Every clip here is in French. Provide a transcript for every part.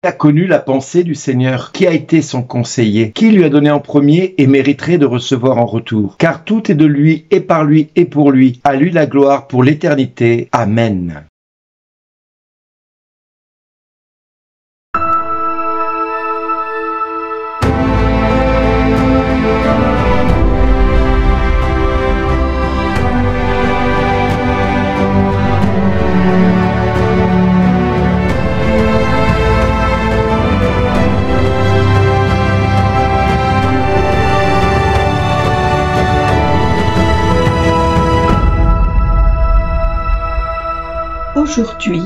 a connu la pensée du Seigneur? Qui a été son conseiller? Qui lui a donné en premier et mériterait de recevoir en retour? Car tout est de lui et par lui et pour lui. À lui la gloire pour l'éternité. Amen. Aujourd'hui,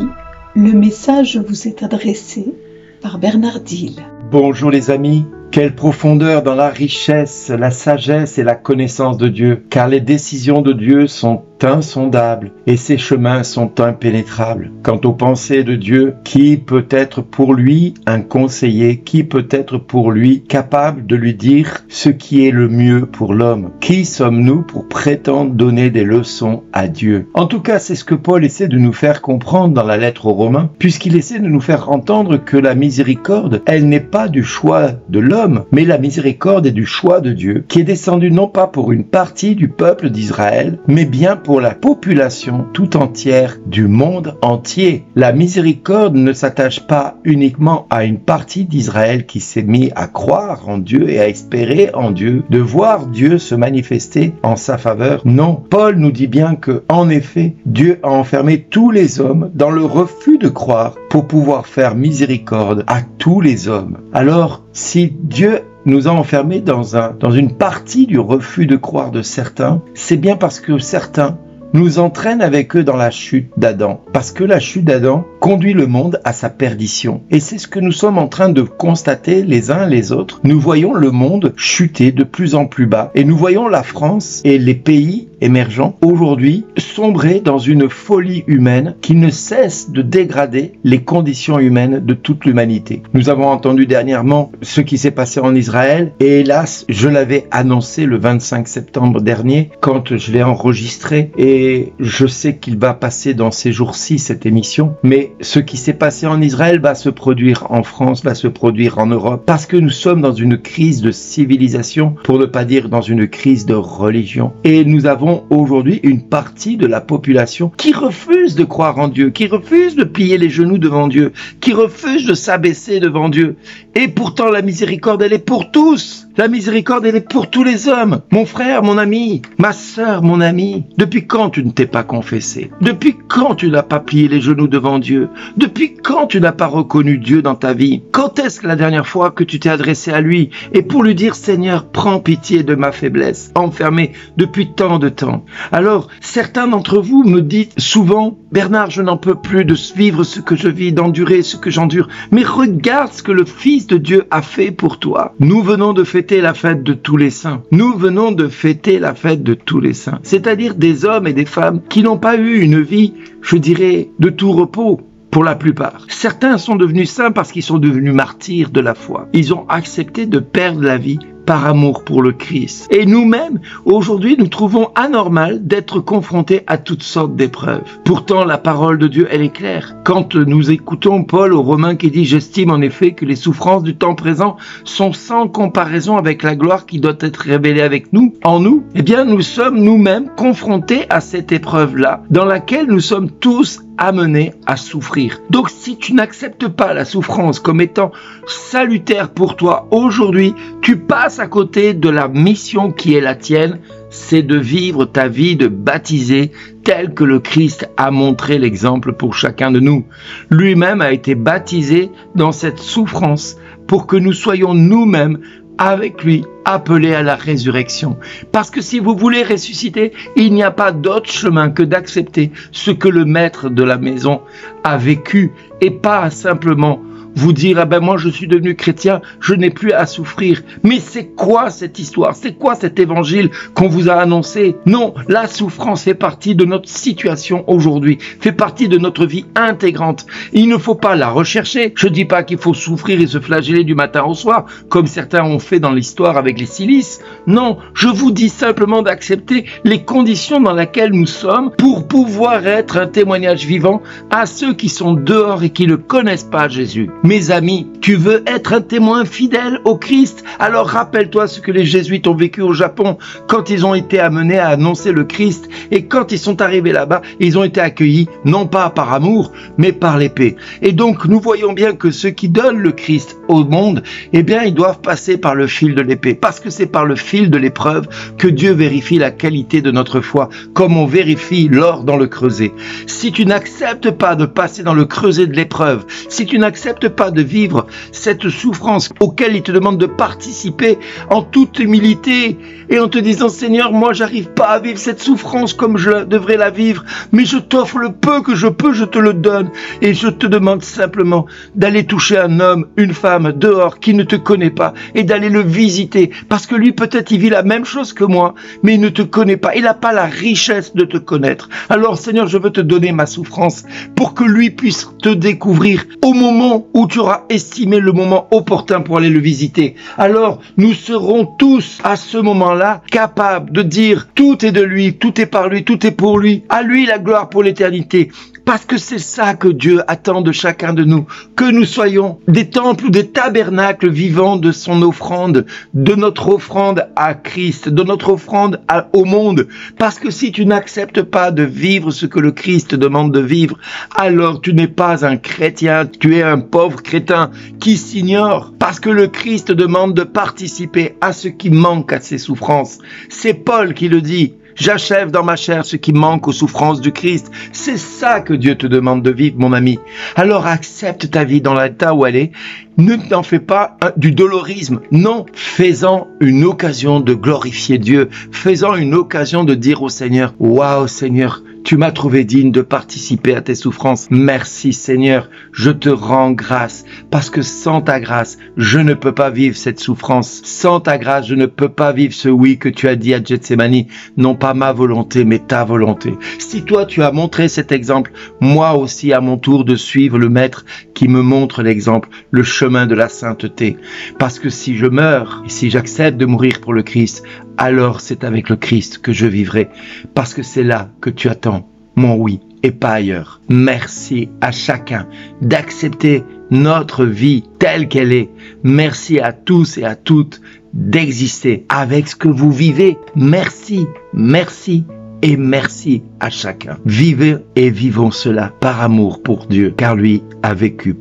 le message vous est adressé par Bernard Dille. Bonjour les amis, quelle profondeur dans la richesse, la sagesse et la connaissance de Dieu, car les décisions de Dieu sont insondables et ses chemins sont impénétrables. Quant aux pensées de Dieu, qui peut être pour lui un conseiller? Qui peut être pour lui capable de lui dire ce qui est le mieux pour l'homme? Qui sommes-nous pour prétendre donner des leçons à Dieu? En tout cas, c'est ce que Paul essaie de nous faire comprendre dans la lettre aux Romains, puisqu'il essaie de nous faire entendre que la miséricorde, elle n'est pas du choix de l'homme, mais la miséricorde est du choix de Dieu, qui est descendu non pas pour une partie du peuple d'Israël, mais bien pour la population tout entière du monde entier. La miséricorde ne s'attache pas uniquement à une partie d'Israël qui s'est mis à croire en Dieu et à espérer en Dieu, de voir Dieu se manifester en sa faveur. Non, Paul nous dit bien que, en effet, Dieu a enfermé tous les hommes dans le refus de croire pour pouvoir faire miséricorde à tous les hommes. Alors, si Dieu nous a enfermés dans une partie du refus de croire de certains, c'est bien parce que certains nous entraînent avec eux dans la chute d'Adam. Parce que la chute d'Adam conduit le monde à sa perdition. Et c'est ce que nous sommes en train de constater les uns les autres. Nous voyons le monde chuter de plus en plus bas. Et nous voyons la France et les pays émergents aujourd'hui sombrer dans une folie humaine qui ne cesse de dégrader les conditions humaines de toute l'humanité. Nous avons entendu dernièrement ce qui s'est passé en Israël et hélas, je l'avais annoncé le 25 septembre dernier quand je l'ai enregistré et je sais qu'il va passer dans ces jours-ci cette émission, mais ce qui s'est passé en Israël va se produire en France, va se produire en Europe parce que nous sommes dans une crise de civilisation, pour ne pas dire dans une crise de religion. Et nous avons aujourd'hui une partie de la population qui refuse de croire en Dieu, qui refuse de plier les genoux devant Dieu, qui refuse de s'abaisser devant Dieu. Et pourtant la miséricorde, elle est pour tous. La miséricorde, elle est pour tous les hommes. Mon frère, mon ami, ma sœur, mon ami, depuis quand tu ne t'es pas confessé? Depuis quand tu n'as pas plié les genoux devant Dieu? Depuis quand tu n'as pas reconnu Dieu dans ta vie? Quand est-ce que la dernière fois que tu t'es adressé à lui et pour lui dire, Seigneur, prends pitié de ma faiblesse, enfermée depuis tant de temps? Alors, certains d'entre vous me disent souvent, Bernard, je n'en peux plus de vivre ce que je vis, d'endurer ce que j'endure. Mais regarde ce que le Fils de Dieu a fait pour toi. Nous venons de fêter la fête de tous les saints. Nous venons de fêter la fête de tous les saints. C'est-à-dire des hommes et des femmes qui n'ont pas eu une vie, je dirais, de tout repos. Pour la plupart. Certains sont devenus saints parce qu'ils sont devenus martyrs de la foi. Ils ont accepté de perdre la vie par amour pour le Christ. Et nous-mêmes, aujourd'hui, nous trouvons anormal d'être confrontés à toutes sortes d'épreuves. Pourtant, la parole de Dieu, elle est claire. Quand nous écoutons Paul aux Romains qui dit « J'estime en effet que les souffrances du temps présent sont sans comparaison avec la gloire qui doit être révélée avec nous, en nous », eh bien, nous sommes nous-mêmes confrontés à cette épreuve-là, dans laquelle nous sommes tous amenés à souffrir. Donc, si tu n'acceptes pas la souffrance comme étant salutaire pour toi aujourd'hui, tu passes à côté de la mission qui est la tienne, c'est de vivre ta vie de baptisé tel que le Christ a montré l'exemple pour chacun de nous. Lui-même a été baptisé dans cette souffrance pour que nous soyons nous-mêmes avec lui appelés à la résurrection. Parce que si vous voulez ressusciter, il n'y a pas d'autre chemin que d'accepter ce que le maître de la maison a vécu et pas simplement vous dire, ah ben moi je suis devenu chrétien, je n'ai plus à souffrir. Mais c'est quoi cette histoire? C'est quoi cet évangile qu'on vous a annoncé? Non, la souffrance fait partie de notre situation aujourd'hui, fait partie de notre vie intégrante. Il ne faut pas la rechercher. Je ne dis pas qu'il faut souffrir et se flageller du matin au soir, comme certains ont fait dans l'histoire avec les silices. Non, je vous dis simplement d'accepter les conditions dans lesquelles nous sommes pour pouvoir être un témoignage vivant à ceux qui sont dehors et qui ne connaissent pas Jésus. Mes amis, tu veux être un témoin fidèle au Christ? Alors rappelle-toi ce que les jésuites ont vécu au Japon quand ils ont été amenés à annoncer le Christ. Et quand ils sont arrivés là-bas, ils ont été accueillis non pas par amour, mais par l'épée. Et donc nous voyons bien que ceux qui donnent le Christ au monde, eh bien ils doivent passer par le fil de l'épée. Parce que c'est par le fil de l'épreuve que Dieu vérifie la qualité de notre foi, comme on vérifie l'or dans le creuset. Si tu n'acceptes pas de passer dans le creuset de l'épreuve, si tu n'acceptes pas de vivre cette souffrance auquel il te demande de participer en toute humilité et en te disant Seigneur, moi j'arrive pas à vivre cette souffrance comme je devrais la vivre, mais je t'offre le peu que je peux, je te le donne et je te demande simplement d'aller toucher un homme, une femme dehors qui ne te connaît pas et d'aller le visiter parce que lui peut-être il vit la même chose que moi mais il ne te connaît pas, il n'a pas la richesse de te connaître. Alors Seigneur, je veux te donner ma souffrance pour que lui puisse te découvrir au moment où tu auras estimé le moment opportun pour aller le visiter. Alors nous serons tous à ce moment-là capables de dire tout est de lui, tout est par lui, tout est pour lui, à lui la gloire pour l'éternité. Parce que c'est ça que Dieu attend de chacun de nous, que nous soyons des temples ou des tabernacles vivants de son offrande, de notre offrande à Christ, de notre offrande au monde. Parce que si tu n'acceptes pas de vivre ce que le Christ demande de vivre, alors tu n'es pas un chrétien, tu es un pauvre crétin qui s'ignore. Parce que le Christ demande de participer à ce qui manque à ses souffrances. C'est Paul qui le dit. J'achève dans ma chair ce qui manque aux souffrances du Christ. C'est ça que Dieu te demande de vivre, mon ami. Alors accepte ta vie dans l'état où elle est. Ne t'en fais pas du dolorisme. Non, fais-en une occasion de glorifier Dieu. Fais-en une occasion de dire au Seigneur, waouh Seigneur, tu m'as trouvé digne de participer à tes souffrances. Merci Seigneur, je te rends grâce parce que sans ta grâce, je ne peux pas vivre cette souffrance. Sans ta grâce, je ne peux pas vivre ce oui que tu as dit à Gethsémani. Non pas ma volonté, mais ta volonté. Si toi tu as montré cet exemple, moi aussi à mon tour de suivre le Maître qui me montre l'exemple, le chemin de la sainteté. Parce que si je meurs et si j'accepte de mourir pour le Christ, alors c'est avec le Christ que je vivrai. Parce que c'est là que tu attends mon oui et pas ailleurs. Merci à chacun d'accepter notre vie telle qu'elle est. Merci à tous et à toutes d'exister avec ce que vous vivez. Merci, merci et merci à chacun. Vivez et vivons cela par amour pour Dieu, car lui a vécu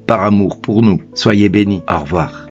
par amour pour nous. Soyez bénis. Au revoir.